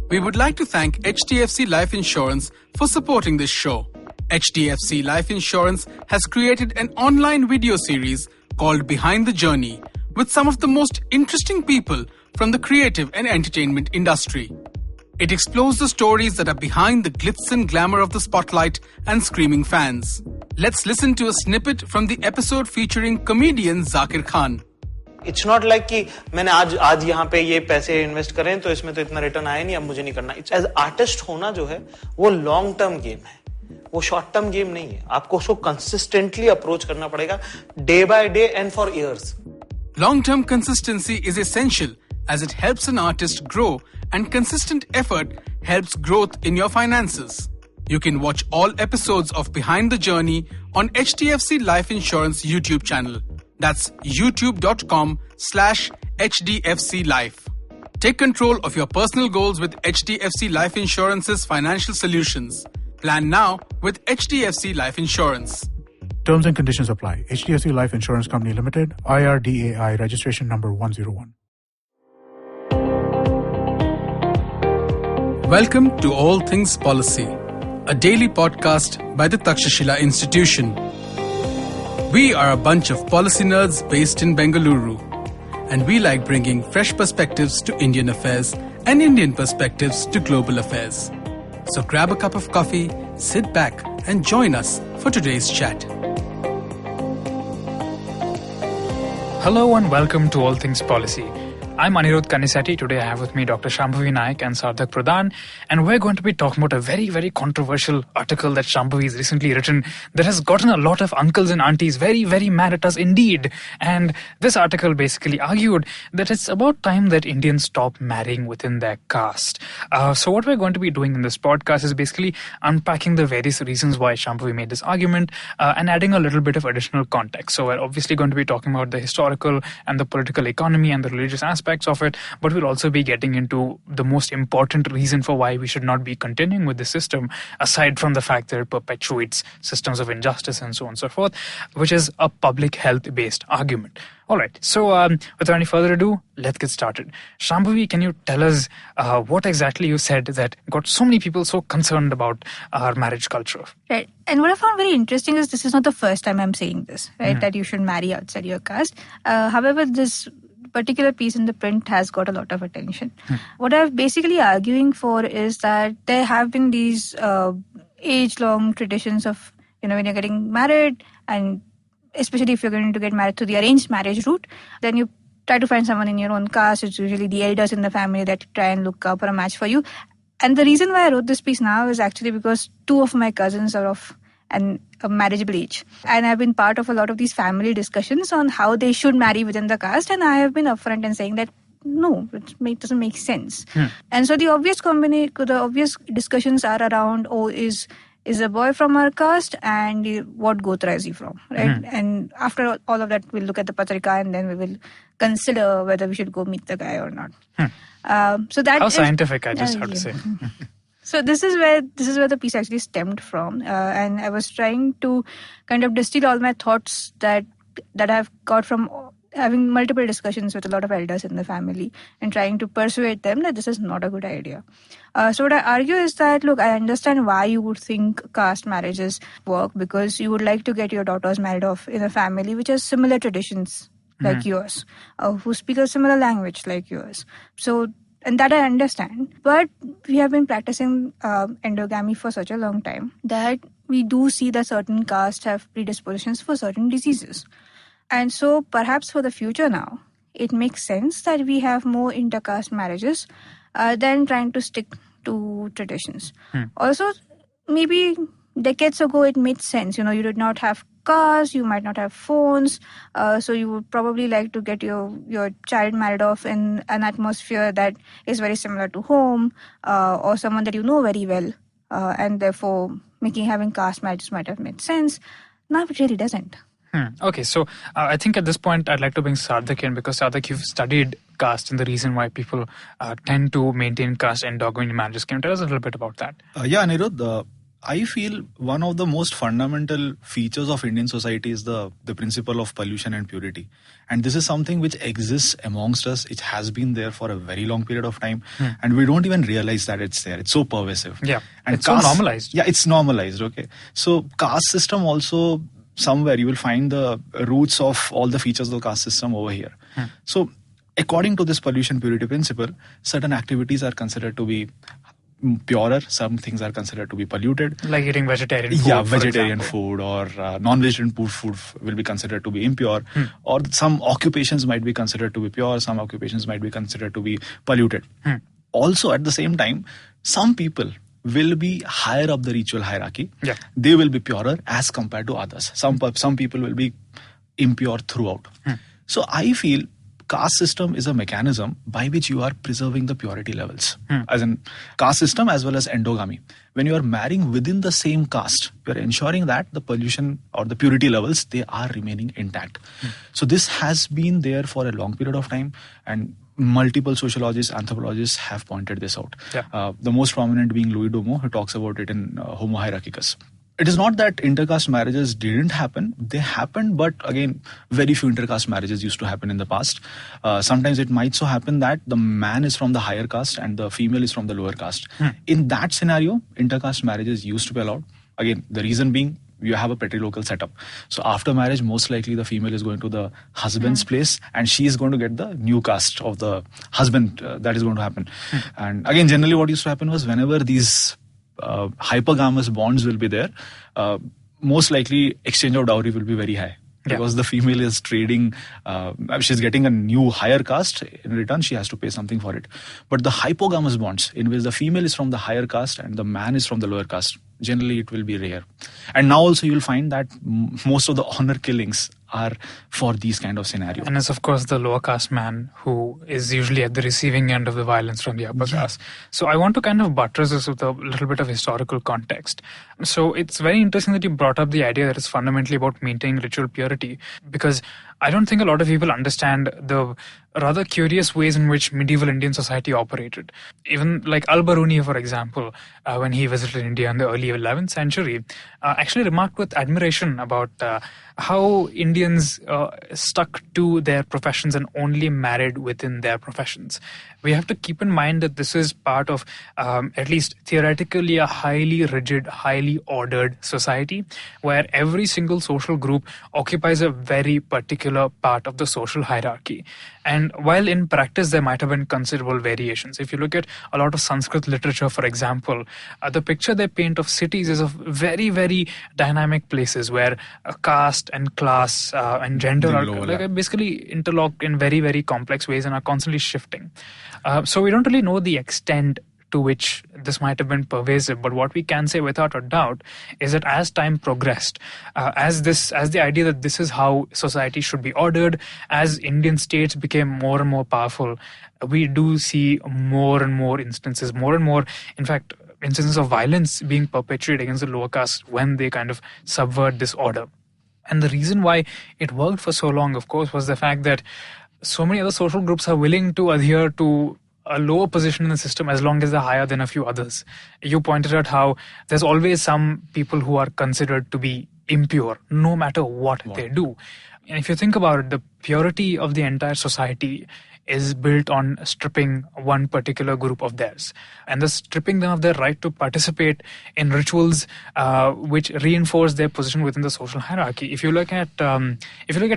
We would like to thank HDFC Life Insurance for supporting this show. HDFC Life Insurance has created an online video series called Behind the Journey with some of the most interesting people from the creative and entertainment industry. It explores the stories that are behind the glitz and glamour of the spotlight and screaming fans. Let's listen to a snippet from the episode featuring comedian Zakir Khan. It's not like कि मैंने आज यहाँ पे ये पैसे invest करें तो इसमें तो इतना रिटर्न आया नहीं, अब मुझे नहीं करना. एज आर्टिस्ट होना जो है वो लॉन्ग टर्म गेम है, वो शॉर्ट टर्म गेम नहीं है. आपको उसको कंसिस्टेंटली अप्रोच करना पड़ेगा day by day and for years. Long term consistency is essential as it helps an artist grow, and consistent effort helps growth in your finances. You can watch all episodes of Behind the Journey on HDFC Life Insurance YouTube channel. That's youtube.com/HDFC Life. Take control of your personal goals with HDFC Life Insurance's financial solutions. Plan now with HDFC Life Insurance. Terms and conditions apply. HDFC Life Insurance Company Limited, IRDAI registration number 101. Welcome to All Things Policy, a daily podcast by the Takshashila Institution. We are a bunch of policy nerds based in Bengaluru, and we like bringing fresh perspectives to Indian affairs and Indian perspectives to global affairs. So grab a cup of coffee, sit back, and join us for today's chat. Hello and welcome to All Things Policy. I'm Anirudh Kanisetti. Today I have with me Dr. Shambhavi Naik and Sarthak Pradhan, and we're going to be talking about a very, very controversial article that Shambhavi has recently written that has gotten a lot of uncles and aunties very, very mad at us indeed. And this article basically argued that it's about time that Indians stop marrying within their caste. So what we're going to be doing in this podcast is basically unpacking the various reasons why Shambhavi made this argument and adding a little bit of additional context. So we're obviously going to be talking about the historical and the political economy and the religious aspects of it, but we'll also be getting into the most important reason for why we should not be continuing with the system, aside from the fact that it perpetuates systems of injustice and so on and so forth, which is a public health based argument. All right, so without any further ado, let's get started. Shambhavi, can you tell us what exactly you said that got so many people so concerned about our marriage culture? Right. And what I found very interesting is this is not the first time I'm saying this, right? That you should marry outside your caste. However, this particular piece in the print has got a lot of attention. What I'm basically arguing for is that there have been these age-long traditions of, when you're getting married, and especially if you're going to get married through the arranged marriage route, then you try to find someone in your own caste. It's usually the elders in the family that try and look up for a match for you. And the reason why I wrote this piece now is actually because two of my cousins are of a marriageable age. And I've been part of a lot of these family discussions on how they should marry within the caste. And I have been upfront in saying that, no, it doesn't make sense. And so the obvious discussions are around, is a boy from our caste and what gotra is he from, right? And after all of that, we'll look at the patrika and then we will consider whether we should go meet the guy or not. So that How scientific, I just have to say. So this is where the piece actually stemmed from, and I was trying to kind of distill all my thoughts that I've got from having multiple discussions with a lot of elders in the family and trying to persuade them that this is not a good idea. So what I argue is that, look, I understand why you would think caste marriages work, because you would like to get your daughters married off in a family which has similar traditions like yours, who speak a similar language like yours. So, and that I understand. But we have been practicing endogamy for such a long time that we do see that certain castes have predispositions for certain diseases. And so perhaps for the future now, it makes sense that we have more intercaste marriages than trying to stick to traditions. Also, maybe decades ago it made sense. You did not have cars, you might not have phones, so you would probably like to get your child married off in an atmosphere that is very similar to home, or someone that you know very well, and therefore having caste marriages might have made sense. Now it really doesn't. Okay, so I think at this point I'd like to bring Sarthak in, because Sarthak, you've studied caste and the reason why people tend to maintain caste endogamy marriages. Can you tell us a little bit about that? Yeah, Anirudh, I feel one of the most fundamental features of Indian society is the principle of pollution and purity. And this is something which exists amongst us. It has been there for a very long period of time. And we don't even realize that it's there. It's so pervasive. Yeah. And it's so normalized. Yeah, it's normalized. Okay. So caste system also, somewhere you will find the roots of all the features of the caste system over here. So according to this pollution purity principle, certain activities are considered to be purer, some things are considered to be polluted. Like eating vegetarian food. Yeah, vegetarian food or non-vegetarian food will be considered to be impure. Or some occupations might be considered to be pure, some occupations might be considered to be polluted. Also, at the same time, some people will be higher up the ritual hierarchy. Yeah. They will be purer as compared to others. Some people will be impure throughout. So I feel caste system is a mechanism by which you are preserving the purity levels. As in caste system as well as endogamy. When you are marrying within the same caste, you are ensuring that the pollution or the purity levels, they are remaining intact. So this has been there for a long period of time, and multiple sociologists, anthropologists have pointed this out. Yeah. The most prominent being Louis Dumo, who talks about it in Homo Hierarchicus. It is not that intercaste marriages didn't happen. They happened, but again, very few intercaste marriages used to happen in the past. Sometimes it might so happen that the man is from the higher caste and the female is from the lower caste. In that scenario, intercaste marriages used to be allowed. Again, the reason being, you have a patrilocal setup. So after marriage, most likely the female is going to the husband's place and she is going to get the new caste of the husband. That is going to happen. And again, generally what used to happen was whenever these hypergamous bonds will be there, most likely exchange of dowry will be very high. Because the female is trading, she's getting a new higher caste. In return, she has to pay something for it. But the hypogamous bonds, in which the female is from the higher caste and the man is from the lower caste, generally it will be rare. And now also you'll find that most of the honor killings are for these kind of scenarios. And it's of course the lower caste man who is usually at the receiving end of the violence from the upper caste. So I want to kind of buttress this with a little bit of historical context. So it's very interesting that you brought up the idea that it's fundamentally about maintaining ritual purity, because I don't think a lot of people understand the rather curious ways in which medieval Indian society operated. Even like Al-Biruni, for example, when he visited India in the early 11th century, actually remarked with admiration about how Indians stuck to their professions and only married within their professions. We have to keep in mind that this is part of, at least theoretically, a highly rigid, highly ordered society where every single social group occupies a very particular part of the social hierarchy. And while in practice there might have been considerable variations, if you look at a lot of Sanskrit literature, for example, the picture they paint of cities is of very, very dynamic places where caste and class and gender are basically interlocked in very, very complex ways and are constantly shifting. So we don't really know the extent to which this might have been pervasive, but what we can say without a doubt is that as time progressed, as the idea that this is how society should be ordered, as Indian states became more and more powerful, we do see more and more instances, more and more, in fact, instances of violence being perpetrated against the lower caste when they kind of subvert this order. And the reason why it worked for so long, of course, was the fact that so many other social groups are willing to adhere to a lower position in the system as long as they're higher than a few others. You pointed out how there's always some people who are considered to be impure, no matter what they do. And if you think about it, the purity of the entire society is built on stripping one particular group of theirs, and thus stripping them of their right to participate in rituals which reinforce their position within the social hierarchy. If you look at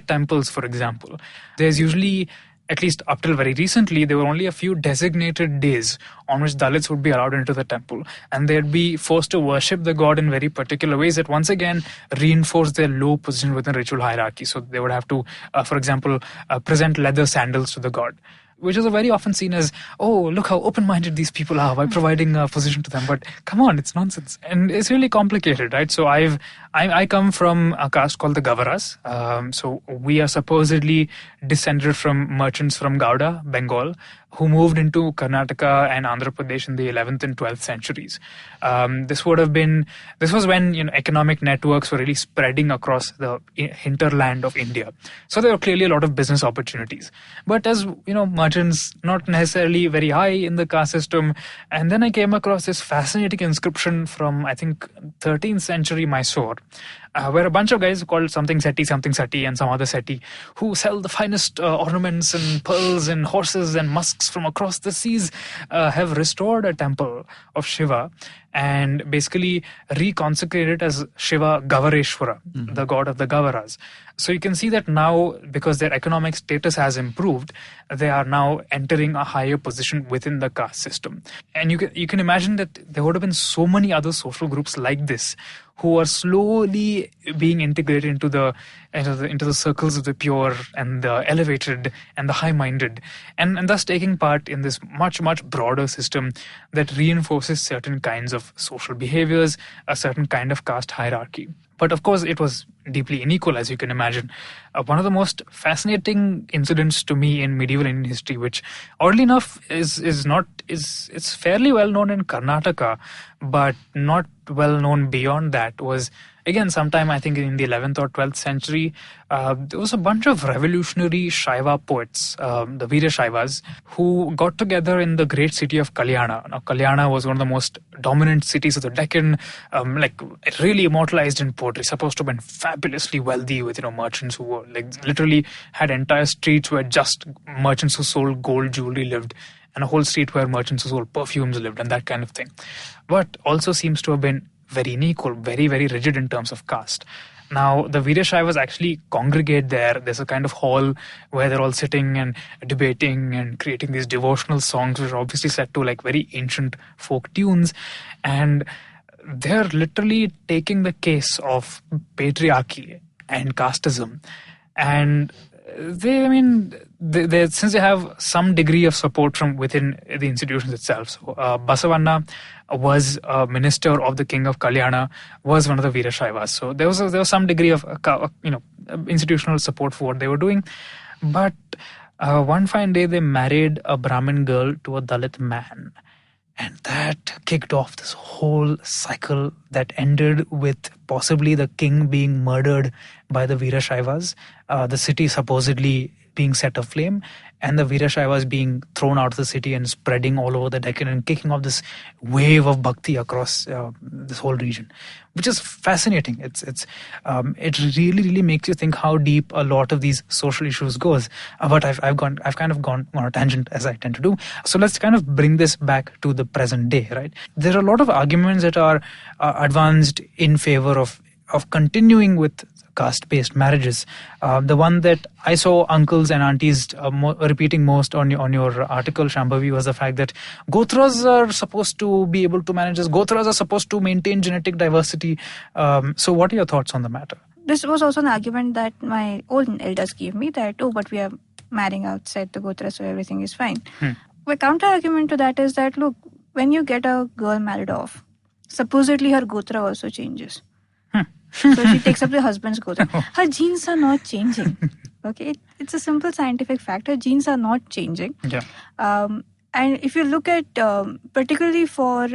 temples, for example, there's usually, at least up till very recently, there were only a few designated days on which Dalits would be allowed into the temple, and they'd be forced to worship the god in very particular ways that once again reinforce their low position within ritual hierarchy. So they would have to, for example, present leather sandals to the god, which is very often seen as, oh, look how open-minded these people are by providing a position to them. But come on, it's nonsense. And it's really complicated, right? So I come from a caste called the Gavaras. So we are supposedly descended from merchants from Gauda, Bengal, who moved into Karnataka and Andhra Pradesh in the 11th and 12th centuries. This was when economic networks were really spreading across the hinterland of India. So there were clearly a lot of business opportunities. But as merchants merchants, not necessarily very high in the caste system. And then I came across this fascinating inscription from, I think, 13th century Mysore, where a bunch of guys called something Seti, and some other Seti, who sell the finest ornaments and pearls and horses and musks from across the seas, have restored a temple of Shiva and basically reconsecrated as Shiva Gavareshwara, the god of the Gavaras. So you can see that now, because their economic status has improved, they are now entering a higher position within the caste system. And you can imagine that there would have been so many other social groups like this who are slowly being integrated into the circles of the pure and the elevated and the high-minded, and thus taking part in this much, much broader system that reinforces certain kinds of social behaviors, a certain kind of caste hierarchy. But of course, it was deeply unequal, as you can imagine. One of the most fascinating incidents to me in medieval Indian history, which oddly enough it's fairly well known in Karnataka, but not well known beyond that, was again sometime I think in the 11th or 12th century. There was a bunch of revolutionary Shaiva poets, the Veera Shaivas, who got together in the great city of Kalyana. Now, Kalyana was one of the most dominant cities of the Deccan, really immortalized in poetry, supposed to have been fabulously wealthy with merchants who were literally had entire streets where just merchants who sold gold jewelry lived, and a whole street where merchants who sold perfumes lived, and that kind of thing. But also seems to have been very unequal, very, very rigid in terms of caste. Now, the Veera Shaivas actually congregate there. There's a kind of hall where they're all sitting and debating and creating these devotional songs, which are obviously set to very ancient folk tunes. And they're literally taking the case of patriarchy and casteism. And since they have some degree of support from within the institutions itself. So Basavanna was a minister of the king of Kalyana, was one of the Veera Shaivas. So there was some degree of institutional support for what they were doing. But one fine day they married a Brahmin girl to a Dalit man. And that kicked off this whole cycle that ended with possibly the king being murdered by the Veera Shaivas, the city supposedly being set aflame, and the Veera Shaivas being thrown out of the city and spreading all over the Deccan and kicking off this wave of bhakti across this whole region, which is fascinating. It really makes you think how deep a lot of these social issues goes. But I've kind of gone on a tangent, as I tend to do. So let's kind of bring this back to the present day, right? There are a lot of arguments that are advanced in favor of continuing with caste-based marriages. The one that I saw uncles and aunties repeating most on your article, Shambhavi, was the fact that Gotras are supposed to be able to manage this. Gotras are supposed to maintain genetic diversity. So what are your thoughts on the matter? This was also an argument that my old elders gave me, that, but we are marrying outside the Gotra, so everything is fine. My counter-argument to that is that, look, when you get a girl married off, supposedly her Gotra also changes. So she takes up the husband's Gotra. Her genes are not changing. Okay, it's a simple scientific fact. Her genes are not changing. Yeah. And if you look at particularly for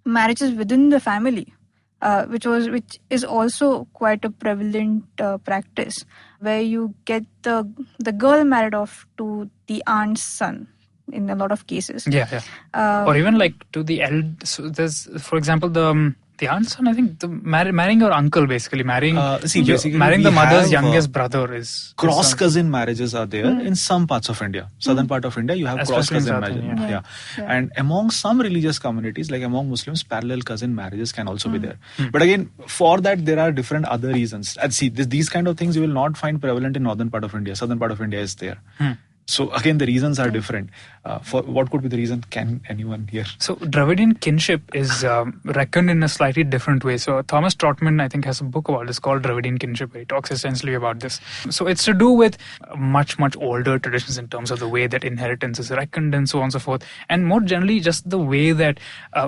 marriages within the family, which is also quite a prevalent practice, where you get the girl married off to the aunt's son in a lot of cases. Yeah. Or even to the so there's, for example, the aunt's son, I think marrying your uncle, basically marrying the mother's youngest brother is cross cousin marriages are there in some parts of India. Southern part of India, you have cross cousin marriages. Yeah. And among some religious communities, like among Muslims, parallel cousin marriages can also be there. But again, for that there are different other reasons. And see, these kind of things you will not find prevalent in northern part of India. Southern part of India is there. So again, the reasons are different. For what could be the reason? Can anyone here? So Dravidian kinship is reckoned in a slightly different way. So Thomas Trotman, I think, has a book about this called Dravidian kinship, where he talks essentially about this. So it's to do with much, much older traditions in terms of the way that inheritance is reckoned and so on and so forth. And more generally, just the way that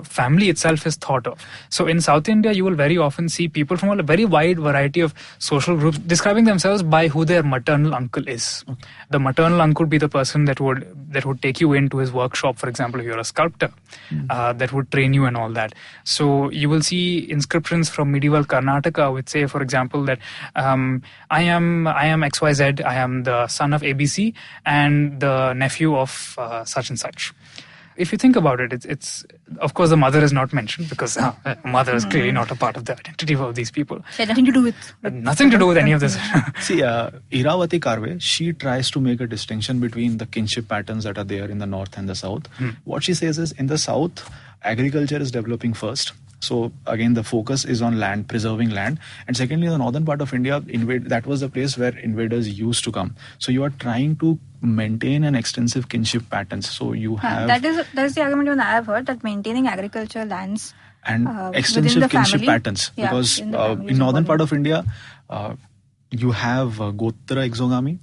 family itself is thought of. So in South India, you will very often see people from a very wide variety of social groups describing themselves by who their maternal uncle is. Okay. The maternal uncle be the person that would take you into his workshop, for example, if you're a sculptor, that would train you and all that. So you will see inscriptions from medieval Karnataka which say, for example, that I am XYZ, I am the son of ABC and the nephew of such and such. If you think about it, it's of course the mother is not mentioned because mother is clearly not a part of the identity of these people. It had nothing to do with any of this. See, Iravati Karve, she tries to make a distinction between the kinship patterns that are there in the north and the south. What she says is, in the south, agriculture is developing first. So again, the focus is on land, preserving land. And secondly, the northern part of India, that was the place where invaders used to come. So you are trying to maintain an extensive kinship patterns. So you have... That is the argument I have heard, that maintaining agricultural lands and extensive kinship patterns. Yeah, because in northern part of India, you have Gotra exogamy.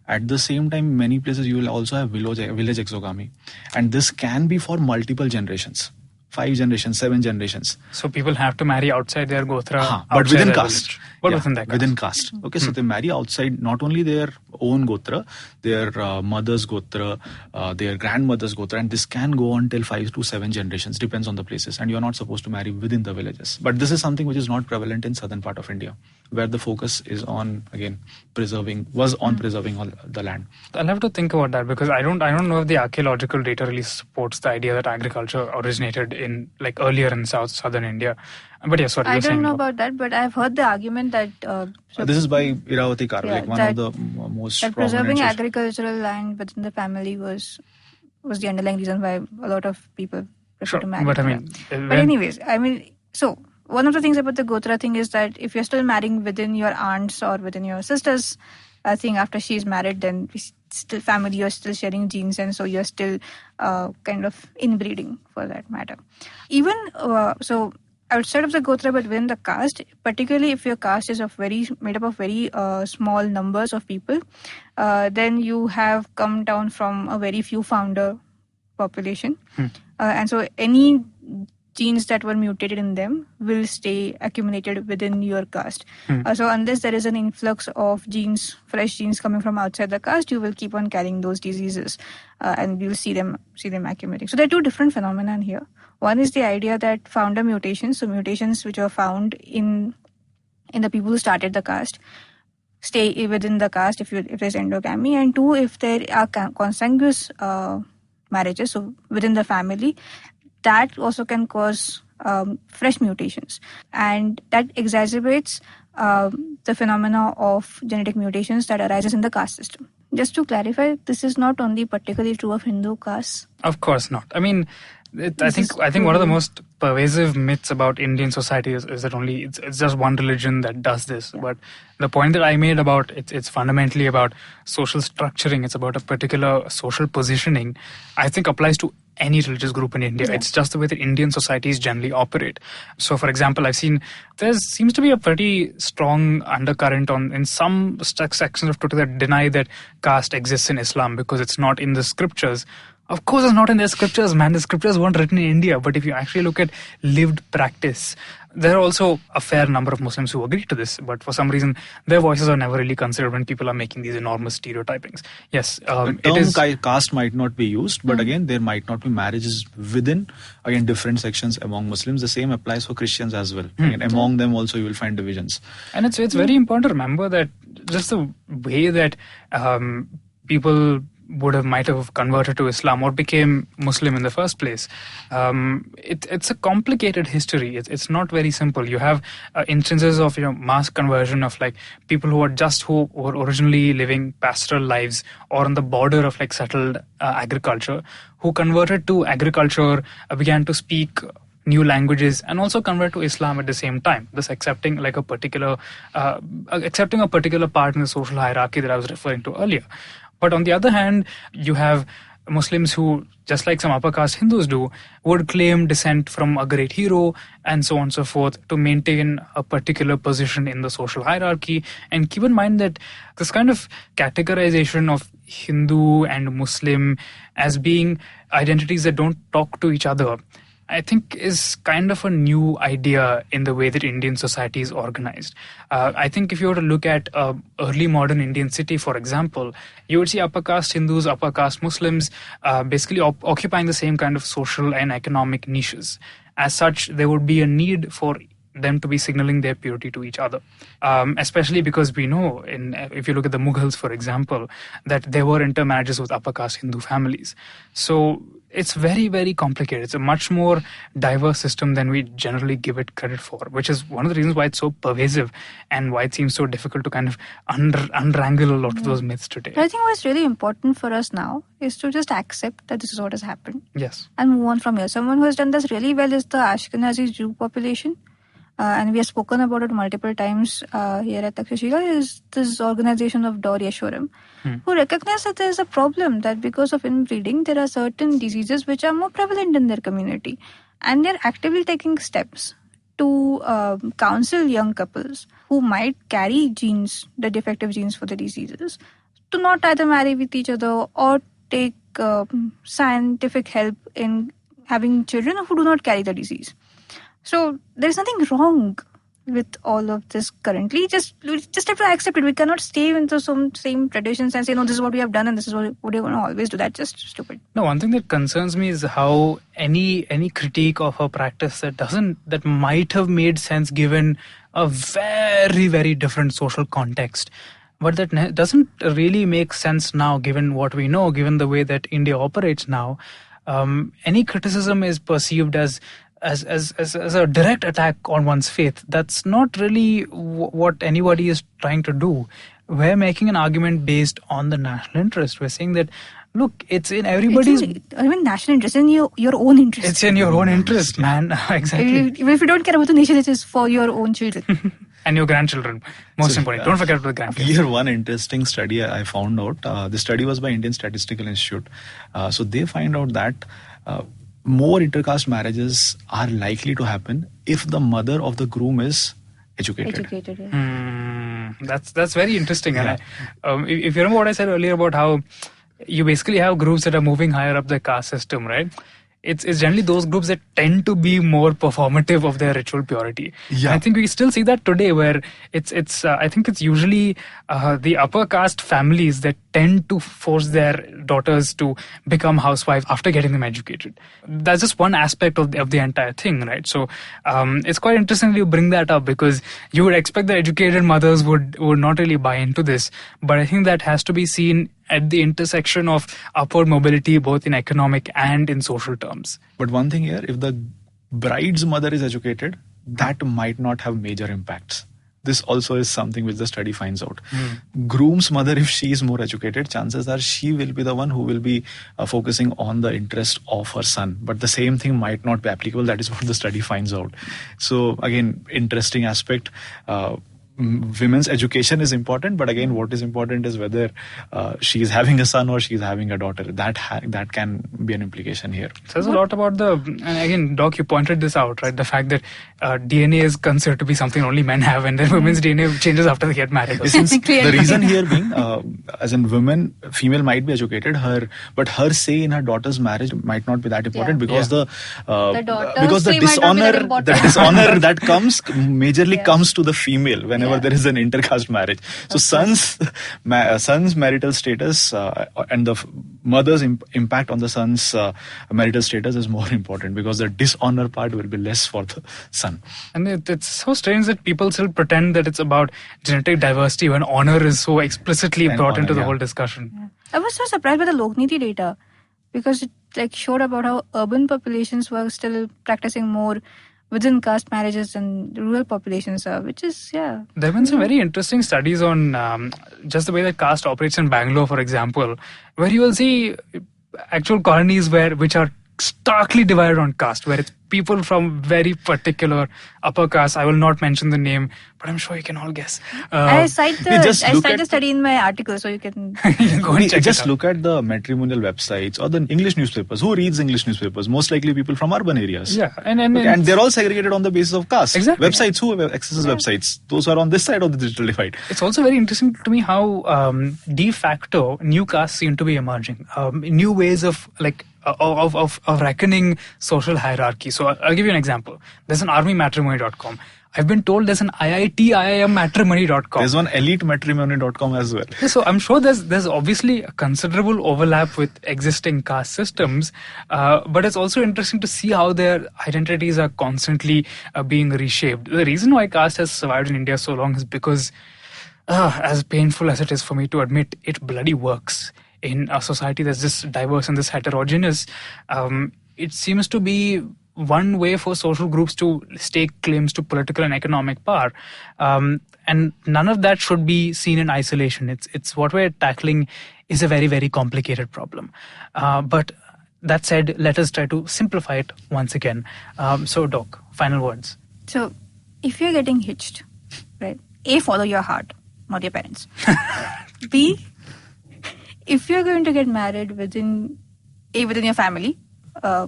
At the same time, many places you will also have village exogamy. And this can be for multiple generations. 5 generations, 7 generations. So people have to marry outside their Gotra, but within caste. But within that caste. Within caste. Okay, so they marry outside not only their own Gotra, their mother's Gotra, their grandmother's Gotra, and this can go on till 5 to 7 generations, depends on the places. And you're not supposed to marry within the villages. But this is something which is not prevalent in southern part of India, where the focus is on, again, preserving all the land. I'll have to think about that because I don't know if the archaeological data really supports the idea that agriculture originated in earlier in southern India. But yeah, sorry. I don't know about that, but I've heard the argument that this is by Iravati Karve, one of the most that preserving agricultural land within the family was the underlying reason why a lot of people prefer to marry. But anyways, so one of the things about the Gotra thing is that if you're still marrying within your aunts or within your sisters, I think after she's married, then still family, you're still sharing genes, and so you're still kind of inbreeding for that matter. Even so, outside of the Gotra, but within the caste, particularly if your caste is made up of very small numbers of people, then you have come down from a very few founder population, and so any genes that were mutated in them will stay accumulated within your caste. So unless there is an influx of fresh genes coming from outside the caste, you will keep on carrying those diseases, and you'll see them accumulating. So there are two different phenomena here. One is the idea that founder mutations, so mutations which are found in the people who started the caste, stay within the caste if there's endogamy, and two, if there are consanguineous marriages, so within the family, that also can cause fresh mutations, and that exacerbates the phenomena of genetic mutations that arises in the caste system. Just to clarify, this is not only particularly true of Hindu castes. Of course not. I mean, I think one of the most pervasive myths about Indian society is that only it's just one religion that does this. Yeah. But the point that I made about it's fundamentally about social structuring. It's about a particular social positioning. I think applies to any religious group in India. Yeah. It's just the way that Indian societies generally operate. So, for example, I've seen there seems to be a pretty strong undercurrent in some sections of Twitter that deny that caste exists in Islam because it's not in the scriptures. Of course it's not in the scriptures, man. The scriptures weren't written in India. But if you actually look at lived practice, there are also a fair number of Muslims who agree to this. But for some reason, their voices are never really considered when people are making these enormous stereotypings. Yes, the term caste might not be used, but again, there might not be marriages within, again, different sections among Muslims. The same applies for Christians as well. Again, among them also you will find divisions. And it's very important to remember that just the way that people might have converted to Islam or became Muslim in the first place. It's a complicated history. It's not very simple. You have instances of mass conversion of people who were originally living pastoral lives or on the border of settled agriculture, who converted to agriculture, began to speak new languages, and also convert to Islam at the same time, thus accepting a particular part in the social hierarchy that I was referring to earlier. But on the other hand, you have Muslims who, just like some upper caste Hindus do, would claim descent from a great hero and so on and so forth to maintain a particular position in the social hierarchy. And keep in mind that this kind of categorization of Hindu and Muslim as being identities that don't talk to each other I think is kind of a new idea in the way that Indian society is organized. I think if you were to look at early modern Indian city, for example, you would see upper caste Hindus, upper caste Muslims basically occupying the same kind of social and economic niches. As such, there would be a need for them to be signaling their purity to each other, especially because we know, if you look at the Mughals, for example, that there were intermarriages with upper caste Hindu families. So it's very, very complicated. It's a much more diverse system than we generally give it credit for, which is one of the reasons why it's so pervasive and why it seems so difficult to kind of unwrangle a lot of those myths today. I think what's really important for us now is to just accept that this is what has happened. Yes. And move on from here. Someone who has done this really well is the Ashkenazi Jew population. And we have spoken about it multiple times here at Takshashila, is this organization of Dor Yeshoram, who recognize that there is a problem, that because of inbreeding, there are certain diseases which are more prevalent in their community. And they're actively taking steps to counsel young couples who might carry genes, the defective genes for the diseases, to not either marry with each other or take scientific help in having children who do not carry the disease. So there's nothing wrong with all of this currently. We just have to accept it. We cannot stay into some same traditions and say, no, this is what we have done and this is what we're going to always do. That's just stupid. No, one thing that concerns me is how any critique of a practice that might have made sense given a very, very different social context, but that doesn't really make sense now given what we know, given the way that India operates now. Any criticism is perceived as a direct attack on one's faith. That's not really what anybody is trying to do. We're making an argument based on the national interest. We're saying that, look, it's in everybody's... Even national interest, in your own interest. It's in your own interest, man. Exactly. If you don't care about the nation, it is for your own children. And your grandchildren, most important. Don't forget about the grandkids. Here, one interesting study I found out. The study was by Indian Statistical Institute. So they find out that more intercaste marriages are likely to happen if the mother of the groom is educated. Yeah. That's very interesting. Yeah. And if you remember what I said earlier about how you basically have groups that are moving higher up the caste system, right? It's generally those groups that tend to be more performative of their ritual purity. Yeah. I think we still see that today, where I think it's usually the upper caste families that tend to force their daughters to become housewives after getting them educated. That's just one aspect of the entire thing, right? So it's quite interesting you bring that up, because you would expect the educated mothers would not really buy into this, but I think that has to be seen at the intersection of upward mobility, both in economic and in social terms. But one thing here, if the bride's mother is educated, that might not have major impacts. This also is something which the study finds out. Groom's mother, if she is more educated, chances are she will be the one who will be focusing on the interest of her son. But the same thing might not be applicable. That is what the study finds out. So again, interesting aspect. Women's education is important, but again, what is important is whether she is having a son or she is having a daughter. That can be an implication here. It says a lot about and again, Doc, you pointed this out, right? The fact that DNA is considered to be something only men have, and then women's DNA changes after they get married. The reason here being, as in women, female might be educated, but her say in her daughter's marriage might not be that important, because the dishonor that comes majorly comes to the female whenever there is an intercaste marriage. So son's marital status and the mother's impact on the son's marital status is more important, because the dishonor part will be less for the son. And it's so strange that people still pretend that it's about genetic diversity when honor is so explicitly brought into the whole discussion. Yeah. I was so surprised by the Lokniti data, because it showed about how urban populations were still practicing more within caste marriages than rural populations are, which is, There have been some very interesting studies on just the way that caste operates in Bangalore, for example, where you will see actual colonies which are starkly divided on caste, where it's people from very particular upper caste. I will not mention the name, but I'm sure you can all guess. I cite the study in my article, so you can go and check just look at the matrimonial websites or the English newspapers. Who reads English newspapers? Most likely people from urban areas. Yeah, and they're all segregated on the basis of caste. Exactly. Websites, who accesses websites? Those who are on this side of the digital divide. It's also very interesting to me how de facto new castes seem to be emerging. New ways of of reckoning social hierarchy. So I'll give you an example. There's an armymatrimony.com. I've been told there's an IIM matrimony.com. There's one elitematrimony.com as well. So I'm sure there's obviously a considerable overlap with existing caste systems, but it's also interesting to see how their identities are constantly being reshaped. The reason why caste has survived in India so long is because, as painful as it is for me to admit, it bloody works. In a society that's this diverse and this heterogeneous, it seems to be one way for social groups to stake claims to political and economic power. And none of that should be seen in isolation. It's what we're tackling is a very, very complicated problem. But that said, let us try to simplify it once again. So, Doc, final words. So, if you're getting hitched, right, A, follow your heart, not your parents. B, if you're going to get married within your family,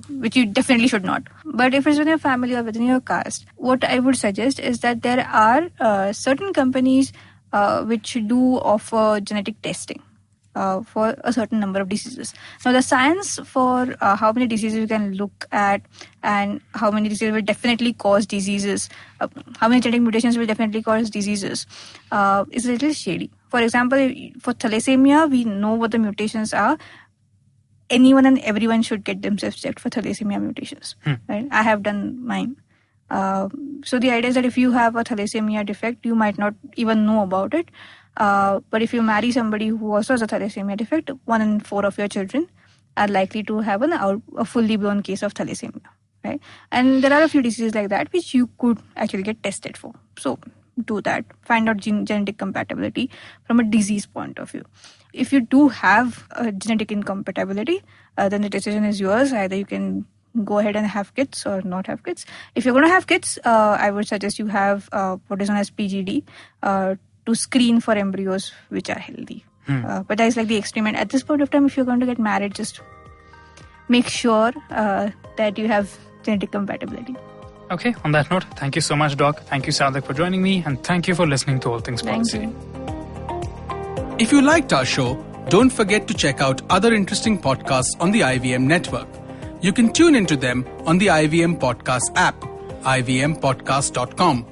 which you definitely should not. But if it's within your family or within your caste, what I would suggest is that there are certain companies which do offer genetic testing for a certain number of diseases. Now, the science for how many diseases you can look at and how many diseases will definitely cause diseases, how many genetic mutations will definitely cause diseases, is a little shady. For example, for thalassemia, we know what the mutations are. Anyone and everyone should get themselves checked for thalassemia mutations. Right? I have done mine. So the idea is that if you have a thalassemia defect, you might not even know about it. But if you marry somebody who also has a thalassemia defect, 1 in 4 of your children are likely to have a fully blown case of thalassemia. Right? And there are a few diseases like that which you could actually get tested for. So do that. Find out genetic compatibility from a disease point of view. If you do have a genetic incompatibility, then the decision is yours. Either you can go ahead and have kids or not have kids. If you're going to have kids, I would suggest you have what is known as PGD to screen for embryos which are healthy. But that is like the experiment. At this point of time, if you're going to get married, just make sure that you have genetic compatibility. Okay, on that note, thank you so much, Doc. Thank you, Sarthak, for joining me, and thank you for listening to All Things Policy. Thank you. If you liked our show, don't forget to check out other interesting podcasts on the IVM network. You can tune into them on the IVM Podcast app, ivmpodcast.com,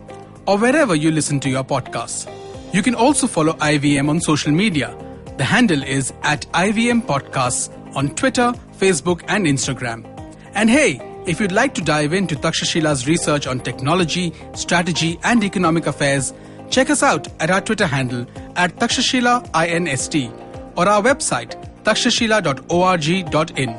or wherever you listen to your podcasts. You can also follow IVM on social media. The handle is @IVM Podcasts on Twitter, Facebook, and Instagram. And hey, if you'd like to dive into Takshashila's research on technology, strategy, and economic affairs, check us out at our Twitter handle @TakshashilaINST or our website takshashila.org.in.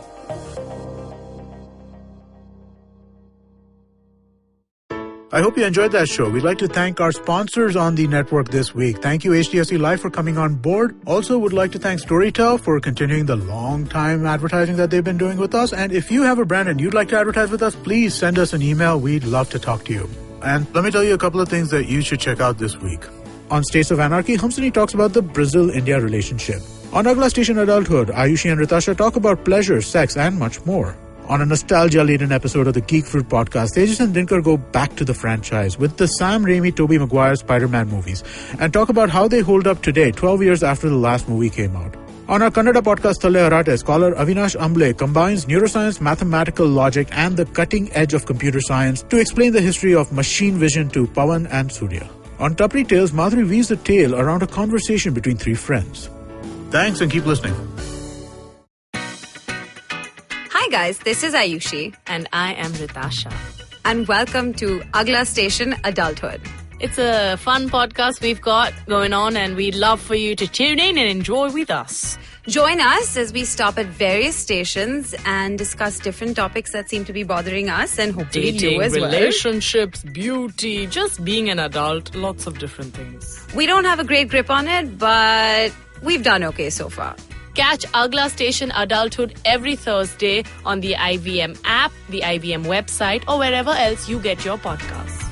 I hope you enjoyed that show. We'd like to thank our sponsors on the network this week. Thank you, HDFC Life, for coming on board. Also, would like to thank Storytel for continuing the long time advertising that they've been doing with us. And if you have a brand and you'd like to advertise with us, please send us an email. We'd love to talk to you. And let me tell you a couple of things that you should check out this week. On States of Anarchy, Hamsini talks about the Brazil-India relationship. On Agla Station Adulthood, Ayushi and Ritasha talk about pleasure, sex, and much more. On a nostalgia-laden episode of the Geek Fruit podcast, Tejas and Dinkar go back to the franchise with the Sam Raimi, Tobey Maguire Spider-Man movies and talk about how they hold up today, 12 years after the last movie came out. On our Kannada podcast, Thalle Harate, scholar Avinash Amble combines neuroscience, mathematical logic, and the cutting edge of computer science to explain the history of machine vision to Pawan and Surya. On Tapri Tales, Madhuri weaves the tale around a conversation between 3 friends. Thanks and keep listening. Hi guys, this is Ayushi. And I am Ritasha. And welcome to Agla Station Adulthood. It's a fun podcast we've got going on and we'd love for you to tune in and enjoy with us. Join us as we stop at various stations and discuss different topics that seem to be bothering us and hopefully Dating, you as well. relationships, beauty, just being an adult, lots of different things. We don't have a great grip on it, but we've done okay so far. Catch Agla Station Adulthood every Thursday on the IVM app, the IVM website, or wherever else you get your podcasts.